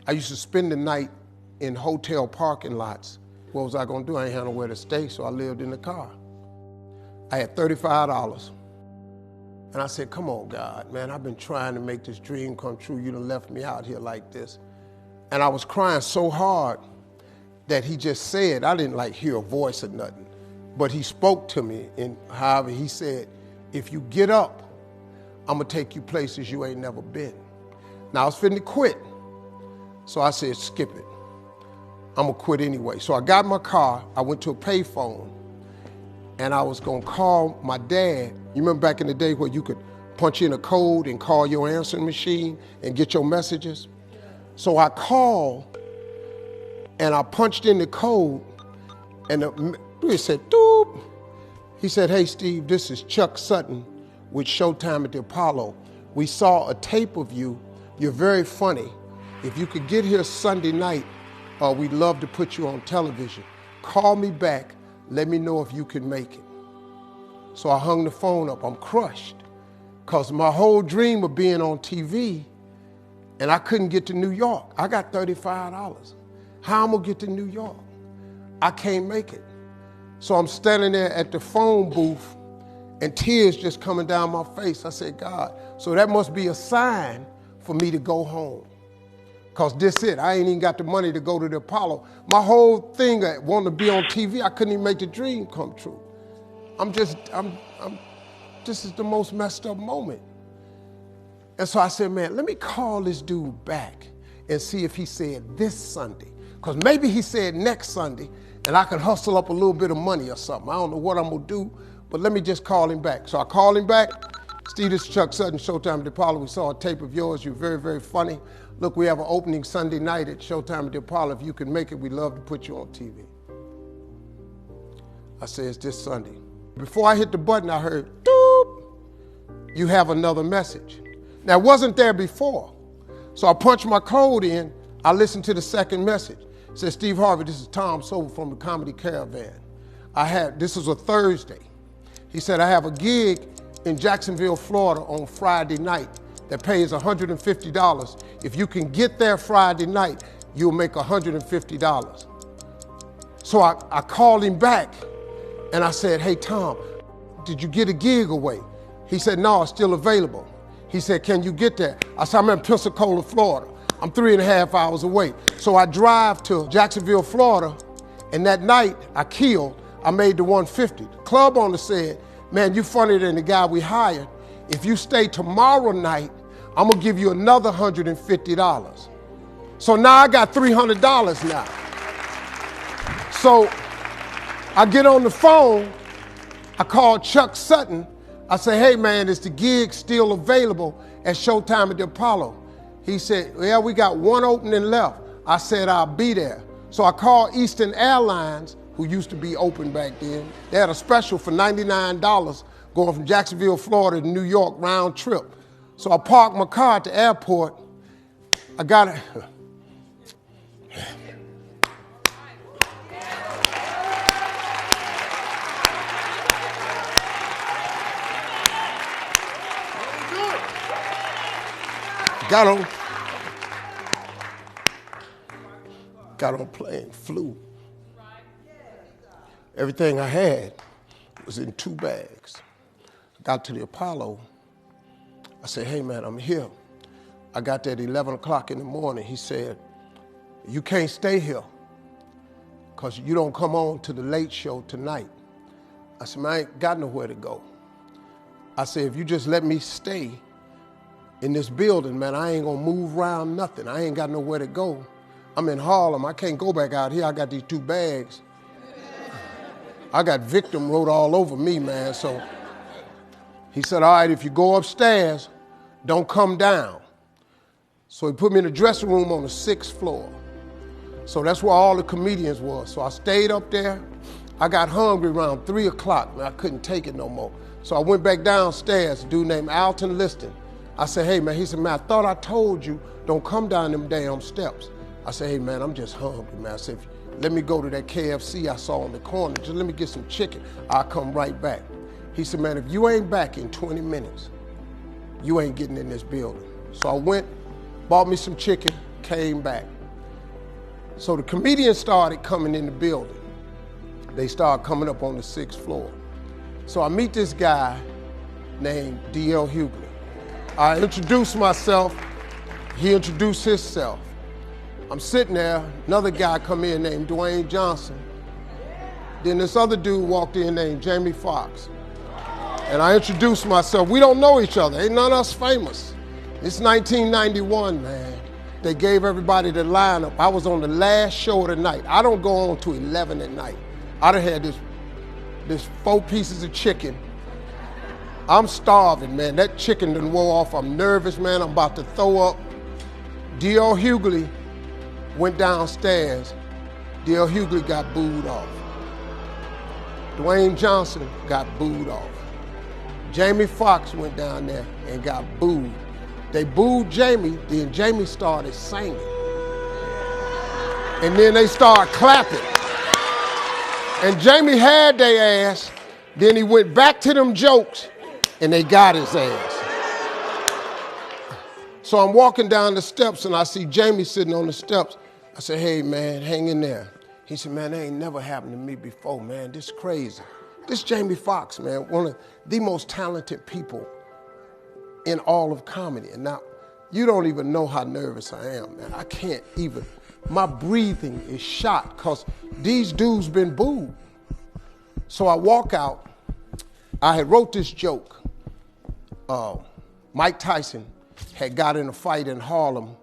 I used to spend the night in hotel parking lots. What was I gonna do? I ain't had nowhere to stay, so I lived in the car. I had $35. And I said, come on, God, man, I've been trying to make this dream come true. You done left me out here like this. And I was crying so hard that he just said, I didn't like hear a voice or nothing, but he spoke to me. And however, he said, if you get up, I'm gonna take you places you ain't never been. Now I was finna quit. So I said, skip it. I'm gonna quit anyway. So I got in my car, I went to a payphone, and I was gonna call my dad. You remember back in the day where you could punch in a code and call your answering machine and get your messages? So I called and I punched in the code and it said, doop. He said, hey Steve, this is Chuck Sutton with Showtime at the Apollo. We saw a tape of you. You're very funny. If you could get here Sunday night, we'd love to put you on television. Call me back. Let me know if you can make it. So I hung the phone up. I'm crushed because my whole dream of being on TV, and I couldn't get to New York. I got $35. How am I gonna get to New York? I can't make it. So I'm standing there at the phone booth and tears just coming down my face. I said, God, so that must be a sign for me to go home. Because this it, I ain't even got the money to go to the Apollo. My whole thing, I wanted to be on TV, I couldn't even make the dream come true. This is the most messed up moment. And so I said, man, let me call this dude back and see if he said this Sunday. Because maybe he said next Sunday and I can hustle up a little bit of money or something. I don't know what I'm gonna do, but let me just call him back. So I called him back. Steve, this is Chuck Sutton, Showtime at the Apollo. We saw a tape of yours. You're very, very funny. Look, we have an opening Sunday night at Showtime at the Apollo. If you can make it, we'd love to put you on TV. I said, it's this Sunday. Before I hit the button, I heard, doop, you have another message. Now, it wasn't there before. So I punched my code in. I listened to the second message. It said, Steve Harvey, this is Tom Sobel from the Comedy Caravan. This was a Thursday. He said, I have a gig in Jacksonville, Florida on Friday night that pays $150. If you can get there Friday night, you'll make $150. So I called him back and I said, hey, Tom, did you get a gig away? He said, no, it's still available. He said, can you get there? I said, I'm in Pensacola, Florida. I'm 3.5 hours away. So I drive to Jacksonville, Florida, and that night I made the 150. The club owner said, man, you funnier than the guy we hired. If you stay tomorrow night, I'm gonna give you another $150. So now I got $300 now. So I get on the phone, I call Chuck Sutton. I say, hey man, is the gig still available at Showtime at the Apollo? He said, yeah, we got one opening left. I said, I'll be there. So I called Eastern Airlines, who used to be open back then. They had a special for $99 going from Jacksonville, Florida to New York round trip. So I parked my car at the airport. I got it. Got on plane, flew. Everything I had was in 2 bags. Got to the Apollo. I said, hey man, I'm here. I got there at 11 o'clock in the morning. He said, you can't stay here because you don't come on to the late show tonight. I said, man, I ain't got nowhere to go. I said, if you just let me stay in this building, man, I ain't gonna move around nothing. I ain't got nowhere to go. I'm in Harlem. I can't go back out here. I got these 2 bags. I got victim wrote all over me, man. So he said, all right, if you go upstairs, don't come down. So he put me in a dressing room on the 6th floor. So that's where all the comedians was. So I stayed up there. I got hungry around 3 o'clock, man. I couldn't take it no more. So I went back downstairs, a dude named Alton Liston. I said, hey man, he said, man, I thought I told you, don't come down them damn steps. I said, hey man, I'm just hungry, man. I said, let me go to that KFC I saw on the corner. Just let me get some chicken. I'll come right back. He said, man, if you ain't back in 20 minutes, you ain't getting in this building. So I went, bought me some chicken, came back. So the comedians started coming in the building. They started coming up on the 6th floor. So I meet this guy named D.L. Hughley. I introduced myself. He introduced himself. I'm sitting there, another guy come in named Dwayne Johnson. Then this other dude walked in named Jamie Foxx. And I introduced myself. We don't know each other. Ain't none of us famous. It's 1991, man. They gave everybody the lineup. I was on the last show of the night. I don't go on to 11 at night. I done had this 4 pieces of chicken. I'm starving, man. That chicken done wore off. I'm nervous, man. I'm about to throw up. D.L. Hughley went downstairs. D.L. Hughley got booed off. Dwayne Johnson got booed off. Jamie Foxx went down there and got booed. They booed Jamie, then Jamie started singing. And then they started clapping. And Jamie had their ass, then he went back to them jokes, and they got his ass. So I'm walking down the steps, and I see Jamie sitting on the steps. I said, hey, man, hang in there. He said, man, that ain't never happened to me before, man. This is crazy. This Jamie Foxx, man, one of the most talented people in all of comedy. And now, you don't even know how nervous I am, man. I can't even. My breathing is shot because these dudes been booed. So I walk out. I had wrote this joke. Mike Tyson had got in a fight in Harlem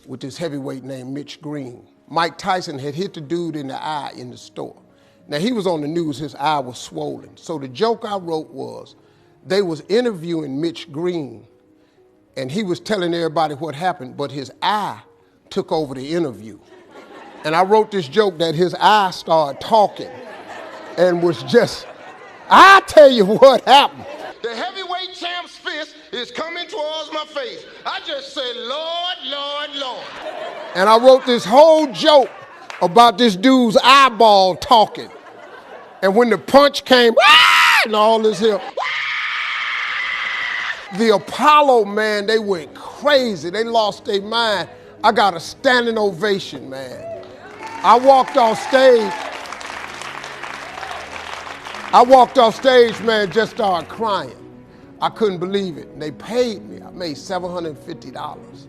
with this heavyweight named Mitch Green. Mike Tyson had hit the dude in the eye in the store. Now, he was on the news, his eye was swollen. So the joke I wrote was, they was interviewing Mitch Green, and he was telling everybody what happened, but his eye took over the interview. And I wrote this joke that his eye started talking and was just, I tell you what happened. The heavyweight champ's fist is coming towards my face. I just said, Lord, Lord, Lord. And I wrote this whole joke about this dude's eyeball talking. And when the punch came, and all this here, the Apollo, man, they went crazy. They lost their mind. I got a standing ovation, man. I walked off stage, man, just started crying. I couldn't believe it. And they paid me. I made $750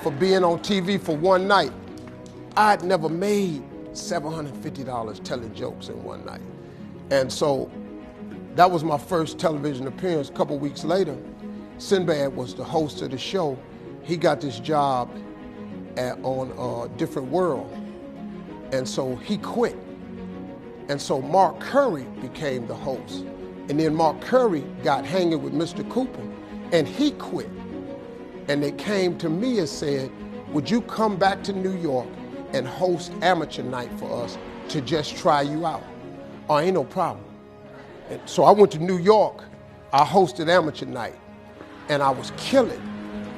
for being on TV for one night. I'd never made $750 telling jokes in one night. And so that was my first television appearance. A couple weeks later, Sinbad was the host of the show. He got this job on Different World. And so he quit. And so Mark Curry became the host. And then Mark Curry got hanging with Mr. Cooper, and he quit. And they came to me and said, would you come back to New York and host amateur night for us to just try you out? Oh, ain't no problem. And so I went to New York. I hosted amateur night, and I was killing.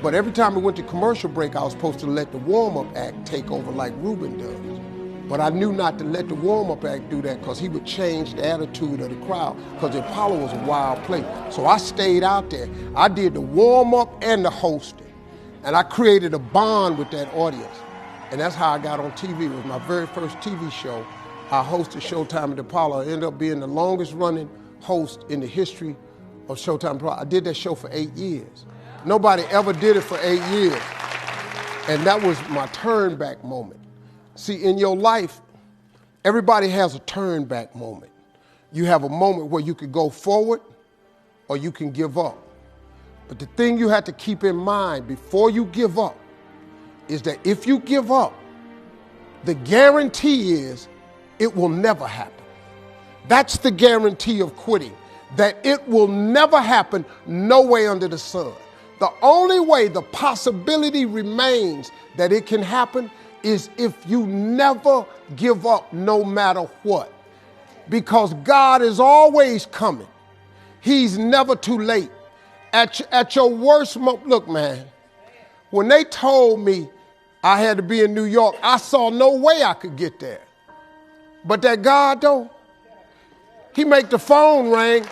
But every time we went to commercial break, I was supposed to let the warm-up act take over like Ruben does. But I knew not to let the warm-up act do that because he would change the attitude of the crowd because the Apollo was a wild place. So I stayed out there. I did the warm-up and the hosting. And I created a bond with that audience. And that's how I got on TV. It was my very first TV show. I hosted Showtime at the Apollo. I ended up being the longest running host in the history of Showtime Apollo. I did that show for 8 years. Nobody ever did it for 8 years. And that was my turnback moment. See, in your life, everybody has a turnback moment. You have a moment where you could go forward or you can give up. But the thing you have to keep in mind before you give up is that if you give up, the guarantee is it will never happen. That's the guarantee of quitting, that it will never happen no way under the sun. The only way the possibility remains that it can happen is if you never give up no matter what. Because God is always coming. He's never too late. At your worst moment, look, man, when they told me I had to be in New York, I saw no way I could get there. But that God, though, he make the phone ring.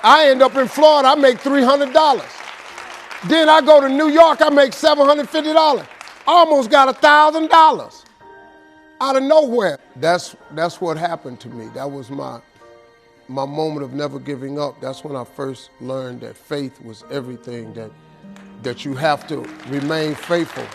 I end up in Florida, I make $300. Then I go to New York, I make $750. Almost got $1,000 out of nowhere. That's what happened to me. That was my moment of never giving up. That's when I first learned that faith was everything, that you have to remain faithful.